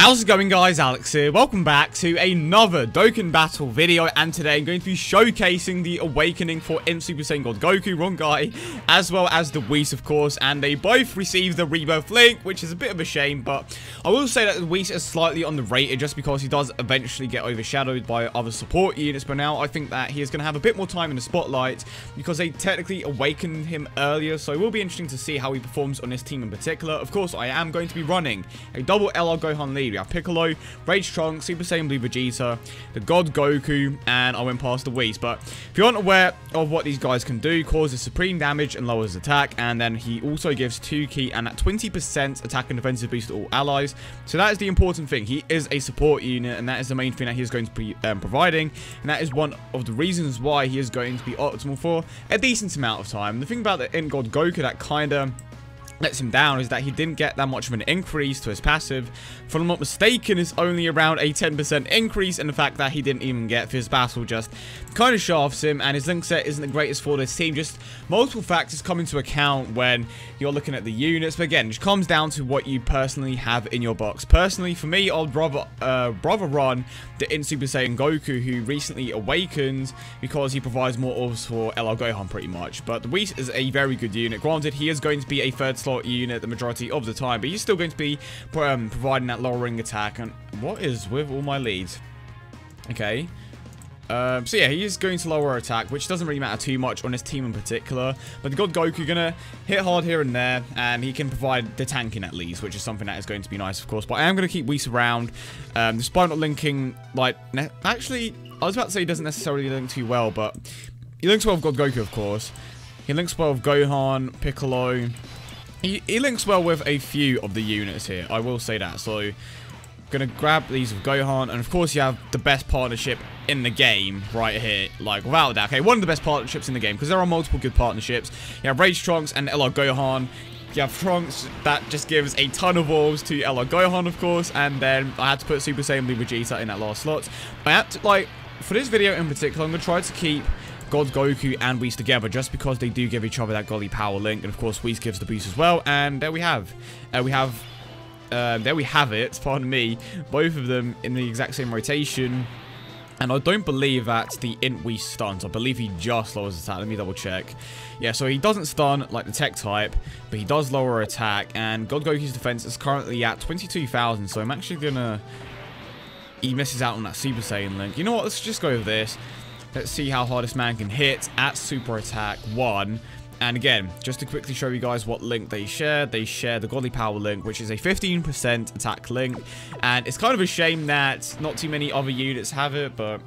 How's it going, guys? Alex here. Welcome back to another Dokkan Battle video, and today I'm going to be showcasing the awakening for INT Super Saiyan God Goku, wrong guy, as well as the Whis, of course, and they both received the Rebirth link, which is a bit of a shame, but I will say that the Whis is slightly underrated just because he does eventually get overshadowed by other support units, but now I think that he is going to have a bit more time in the spotlight because they technically awakened him earlier, so it will be interesting to see how he performs on this team in particular. Of course, I am going to be running a double LR Gohan lead. We have Piccolo, Rage Trunks, Super Saiyan Blue Vegeta, the God Goku, and I went past the Whis. But if you aren't aware of what these guys can do, causes supreme damage and lowers attack, and then he also gives 2 key and that 20% attack and defensive boost to all allies. So that is the important thing. He is a support unit, and that is the main thing that he is going to be providing, and that is one of the reasons why he is going to be optimal for a decent amount of time. The thing about the INT God Goku that kind of lets him down is that he didn't get that much of an increase to his passive. If I'm not mistaken, it's only around a 10% increase, and the fact that he didn't even get Fizz Battle just kind of shafts him, and his link set isn't the greatest for this team. Just multiple factors come into account when you're looking at the units, but again, it just comes down to what you personally have in your box. Personally, for me, I'd rather run the INT Super Saiyan Goku, who recently awakened, because he provides more orbs for LR Gohan pretty much. But the Whis is a very good unit. Granted, he is going to be a third slot unit the majority of the time, but he's still going to be providing that lowering attack. And what is with all my leads? Okay. So yeah, he is going to lower attack, which doesn't really matter too much on his team in particular. But the God Goku gonna hit hard here and there, and he can provide the tanking at least, which is something that is going to be nice, of course. But I am going to keep Whis around, despite not linking, like, actually, I was about to say he doesn't necessarily link too well, but he links well with God Goku, of course. He links well with Gohan, Piccolo. He links well with a few of the units here, I will say that. So, gonna grab these with Gohan, and of course you have the best partnership in the game right here, like without that. Okay, one of the best partnerships in the game, because there are multiple good partnerships. You have Rage Trunks and LR Gohan. You have Trunks that just gives a ton of orbs to LR Gohan, of course, and then I had to put Super Saiyan Blue Vegeta in that last slot. I had to, like, for this video in particular, I'm gonna try to keep God Goku and Whis together, just because they do give each other that godly power link, and of course Whis gives the boost as well. And there we have it, pardon me, both of them in the exact same rotation. And I don't believe that the INT Whis stuns. I believe he just lowers attack. Let me double check. Yeah, so he doesn't stun like the tech type, but he does lower attack. And God Goku's defense is currently at 22,000, so I'm actually gonna... He misses out on that Super Saiyan link. You know what? Let's just go with this. Let's see how hard this man can hit at Super Attack 1. And again, just to quickly show you guys what link they share the Godly Power link, which is a 15% attack link. And it's kind of a shame that not too many other units have it, but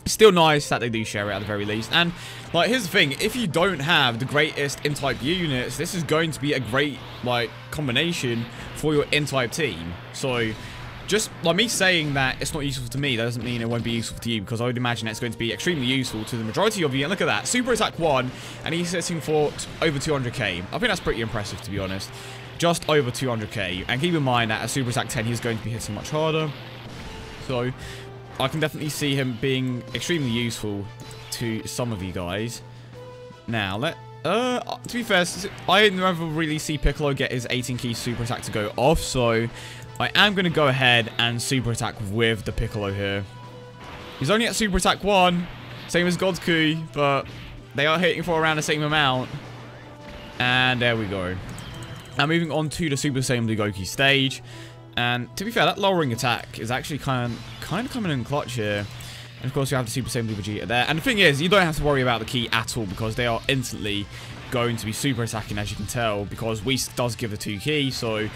it's still nice that they do share it at the very least. And, like, here's the thing. If you don't have the greatest INT-type units, this is going to be a great, like, combination for your INT-type team. So just like me saying that it's not useful to me, that doesn't mean it won't be useful to you, because I would imagine it's going to be extremely useful to the majority of you. And look at that, Super Attack 1, and he's hitting for over 200k. I think that's pretty impressive, to be honest. Just over 200k. And keep in mind that at Super Attack 10, he's going to be hitting much harder. So I can definitely see him being extremely useful to some of you guys. Now, to be fair, I never really see Piccolo get his 18 key Super Attack to go off, so I am going to go ahead and Super Attack with the Piccolo here. He's only at Super Attack 1, same as Goku, but they are hitting for around the same amount. And there we go. Now moving on to the Super Saiyan Blue Goku stage. And to be fair, that lowering attack is actually kind of coming in clutch here. And of course you have the Super Saiyan Blue Vegeta there. And the thing is, you don't have to worry about the key at all, because they are instantly going to be super attacking, as you can tell, because Whis does give the 2 key, so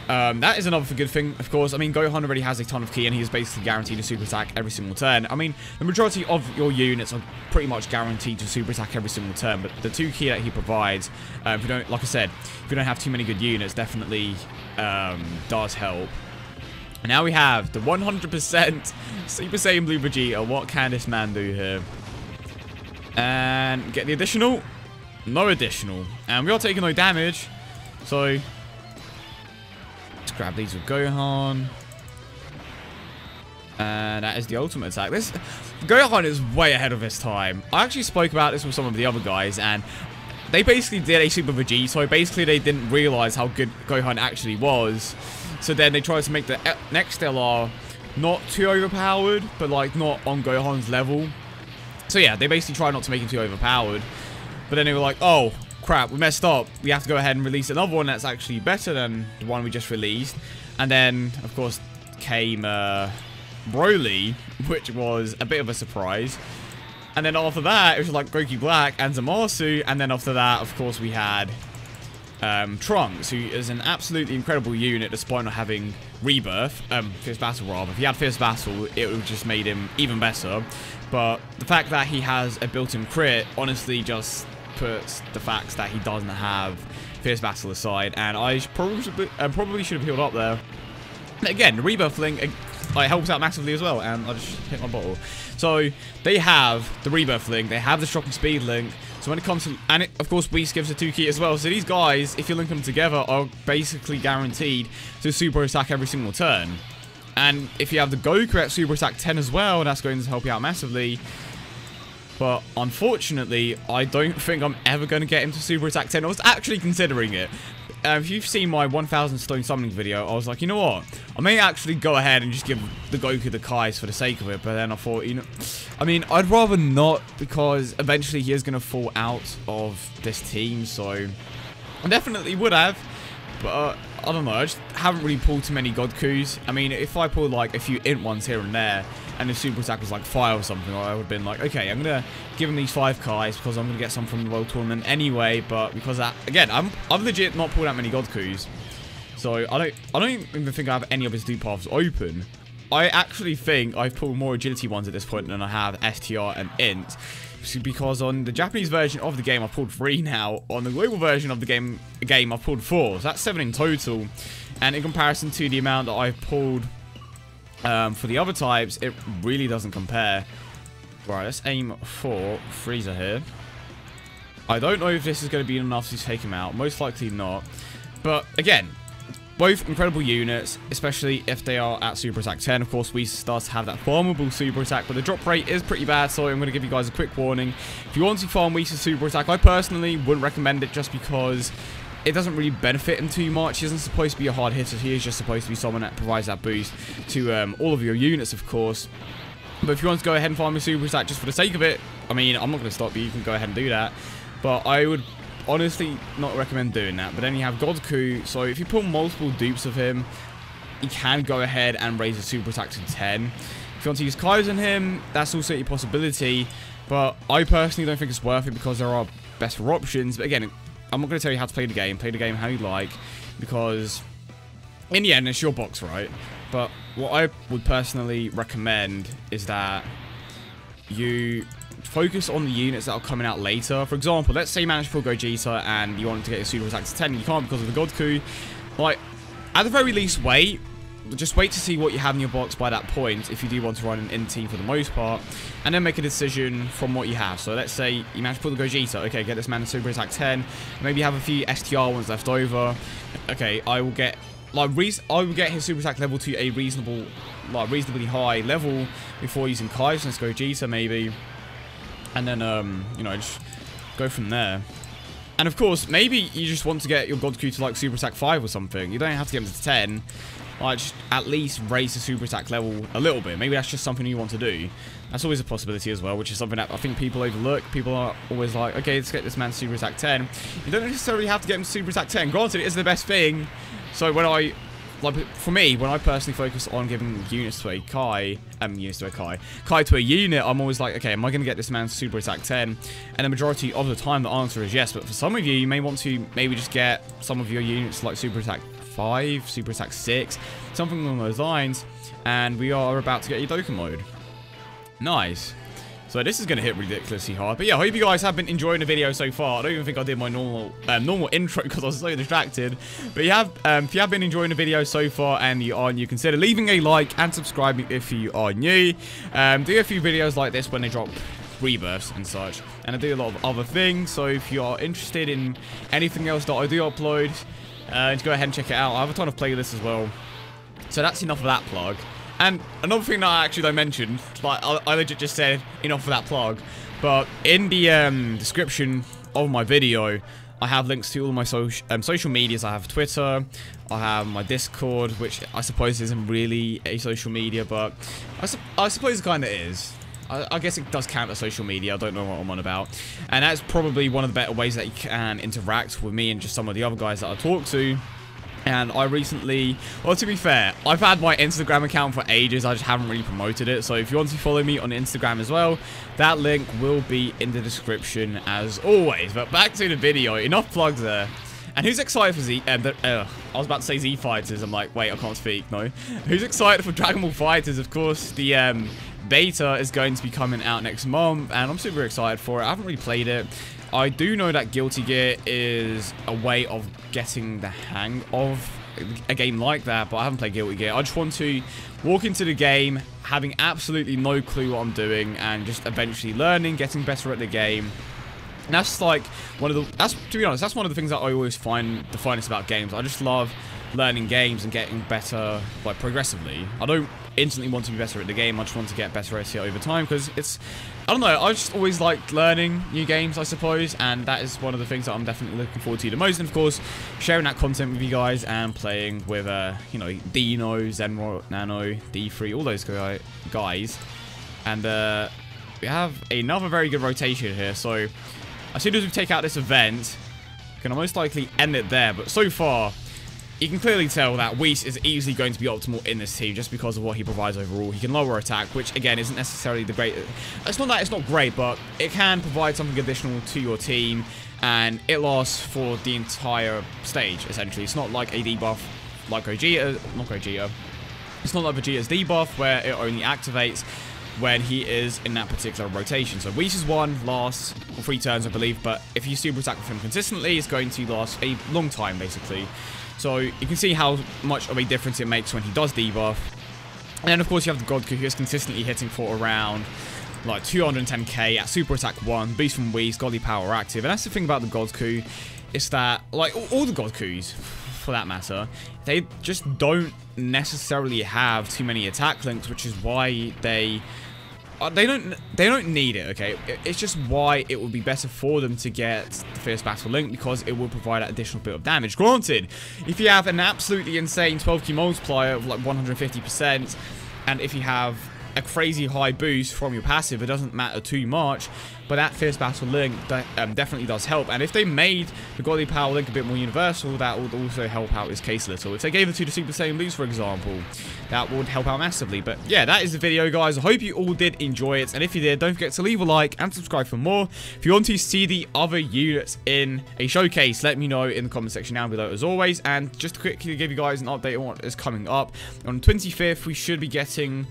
that is another good thing, of course. I mean, Gohan already has a ton of key, and he is basically guaranteed to super attack every single turn. I mean, the majority of your units are pretty much guaranteed to super attack every single turn, but the 2 key that he provides, if you don't, like I said, if you don't have too many good units, definitely does help. And now we have the 100% Super Saiyan Blue Vegeta. What can this man do here? And get the additional? No additional. And we are taking no damage, so let's grab these with Gohan. And that is the ultimate attack. This Gohan is way ahead of his time. I actually spoke about this with some of the other guys, and they basically did a Super Vegeta, so basically they didn't realize how good Gohan actually was. So then they tried to make the next LR not too overpowered, but like not on Gohan's level. So yeah, they basically tried not to make him too overpowered. But then they were like, oh crap, we messed up. We have to go ahead and release another one that's actually better than the one we just released. And then, of course, came Broly, which was a bit of a surprise. And then after that, it was like Goku Black and Zamasu. And then after that, of course, we had Trunks, who is an absolutely incredible unit despite not having Rebirth. Fierce Battle, rather. If he had Fierce Battle, it would have just made him even better. But the fact that he has a built-in crit, honestly, just puts the facts that he doesn't have Fierce Battle aside. And I probably should have healed up there. And again, the Rebirth link helps out massively as well. And I just hit my bottle. So they have the Rebirth link, they have the Shock and Speed link. So when it comes to, and of course Whis gives a 2 key as well. So these guys, if you link them together, are basically guaranteed to super attack every single turn. And if you have the Goku at super attack 10 as well, that's going to help you out massively. But unfortunately, I don't think I'm ever going to get him to super attack 10. I was actually considering it. If you've seen my 1000 stone summoning video, I was like, you know what? I may actually go ahead and just give the Goku the Kais for the sake of it. But then I thought, you know, I mean, I'd rather not, because eventually he is going to fall out of this team. So I definitely would have. But I don't know. I just haven't really pulled too many Gokus. I mean, if I pulled like a few int ones here and there, and the super attack was like 5 or something, I would have been like, okay, I'm gonna give him these 5 Kais because I'm gonna get some from the World Tournament anyway. But because that, again, I've legit not pulled that many Gokus, so I don't even think I have any of his loot paths open. I actually think I've pulled more agility ones at this point than I have STR and int, because on the Japanese version of the game I've pulled 3 now. On the global version of the game I've pulled 4, so that's 7 in total. And in comparison to the amount that I've pulled for the other types, it really doesn't compare. Right, let's aim for Frieza here. I don't know if this is going to be enough to take him out. Most likely not. But again, both incredible units, especially if they are at super attack 10. Of course, we start to have that farmable super attack, but the drop rate is pretty bad, so I'm going to give you guys a quick warning. If you want to farm Whis' super attack, I personally wouldn't recommend it, just because it doesn't really benefit him too much. He isn't supposed to be a hard hitter. He is just supposed to be someone that provides that boost to all of your units, of course. But if you want to go ahead and farm your super attack just for the sake of it, I mean, I'm not going to stop you. You can go ahead and do that. But I would honestly not recommend doing that. But then you have Goku, so if you pull multiple dupes of him, you can go ahead and raise the super attack to 10. If you want to use Kais on him, that's also a possibility. But I personally don't think it's worth it, because there are better options. But again, I'm not going to tell you how to play the game. Play the game how you like, because in the end, it's your box, right? But what I would personally recommend is that you focus on the units that are coming out later. For example, let's say you manage to pull Gogeta and you want to get your super attack to 10, and you can't because of the Goku. Like, at the very least, just wait to see what you have in your box by that point, if you do want to run an INT team for the most part, and then make a decision from what you have. So let's say you manage to pull the Gogeta. Okay, get this man to super attack 10. Maybe you have a few STR ones left over. Okay, I will get his super attack level to a reasonably high level before using Kais and Gogeta maybe, and then you know, just go from there. And of course, maybe you just want to get your Goku to like super attack 5 or something. You don't have to get him to 10. Like, just at least raise the super attack level a little bit. Maybe that's just something you want to do. That's always a possibility as well, which is something that I think people overlook. People are always like, okay, let's get this man to super attack 10. You don't necessarily have to get him to super attack 10. Granted, it is the best thing. So when for me, when I personally focus on giving units to a Kai to a unit, I'm always like, okay, am I going to get this man to super attack 10? And the majority of the time, the answer is yes. But for some of you, you may want to maybe just get some of your units like super attack 5, super attack 6, something along those lines. And we are about to get your Dokkan mode. Nice. So this is going to hit ridiculously hard. But yeah, I hope you guys have been enjoying the video so far. I don't even think I did my normal intro because I was so distracted. But if you have been enjoying the video so far and you are new, consider leaving a like and subscribing if you are new. Do a few videos like this when they drop rebirths and such. And I do a lot of other things. So if you are interested in anything else that I do upload, just go ahead and check it out. I have a ton of playlists as well. So that's enough of that plug. And another thing that I mentioned, like I legit just said enough of that plug, but in the description of my video, I have links to all my social medias. I have Twitter, I have my Discord, which I suppose isn't really a social media, but I suppose it kind of is. I guess it does count as social media. I don't know what I'm on about. And that's probably one of the better ways that you can interact with me and just some of the other guys that I talk to. And I recently, well, to be fair, I've had my Instagram account for ages. I just haven't really promoted it. So if you want to follow me on Instagram as well, that link will be in the description as always. But back to the video. Enough plugs there. And who's excited for I was about to say Z Fighters. I'm like, wait, I can't speak. No. Who's excited for Dragon Ball Fighters? Of course, the beta is going to be coming out next month, and I'm super excited for it. I haven't really played it. I do know that Guilty Gear is a way of getting the hang of a game like that, but I haven't played Guilty Gear. I just want to walk into the game having absolutely no clue what I'm doing and just eventually learning, getting better at the game. And that's like to be honest, that's one of the things that I always find the finest about games. I just love learning games and getting better, like, progressively. I don't instantly want to be better at the game. I just want to get better at it over time, because it's, I don't know, I just always like learning new games, I suppose, and that is one of the things that I'm definitely looking forward to the most. And of course, sharing that content with you guys and playing with, you know, Dino, Zenro, Nano, D3, all those guys. And we have another very good rotation here, so as soon as we take out this event, we're going to most likely end it there. But so far, you can clearly tell that Whis is easily going to be optimal in this team just because of what he provides overall. He can lower attack, which again isn't necessarily the great. It's not that it's not great, but it can provide something additional to your team, and it lasts for the entire stage essentially. It's not like a debuff like Gogeta. It's not like Vegeta's debuff where it only activates when he is in that particular rotation. So Whis' one lasts 3 turns, I believe, but if you super attack with him consistently, it's going to last a long time, basically. So you can see how much of a difference it makes when he does debuff. And then, of course, you have the Goku, who is consistently hitting for around, like, 210k at super attack 1, boost from Whis, godly power active. And that's the thing about the Goku, is that, like, all the Gokus, for that matter, they just don't necessarily have too many attack links, which is why they don't need it, okay? It's just why it would be better for them to get the Fierce Battle link, because it will provide that additional bit of damage. Granted, if you have an absolutely insane 12k multiplier of like 150%, and if you have a crazy high boost from your passive, it doesn't matter too much, but that Fierce Battle link definitely does help. And if they made the Godly Power link a bit more universal, that would also help out his case a little. If they gave it to the Super Saiyan Blues, for example, that would help out massively. But yeah, that is the video, guys. I hope you all did enjoy it, and if you did, don't forget to leave a like and subscribe for more. If you want to see the other units in a showcase, let me know in the comment section down below as always. And just to quickly give you guys an update on what is coming up, on the 25th we should be getting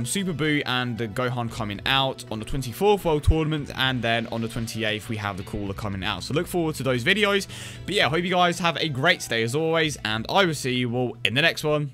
Super Buu and the Gohan coming out. On the 24th, World Tournament, and then on the 28th we have the Cooler coming out. So look forward to those videos. But yeah, I hope you guys have a great day as always, and I will see you all in the next one.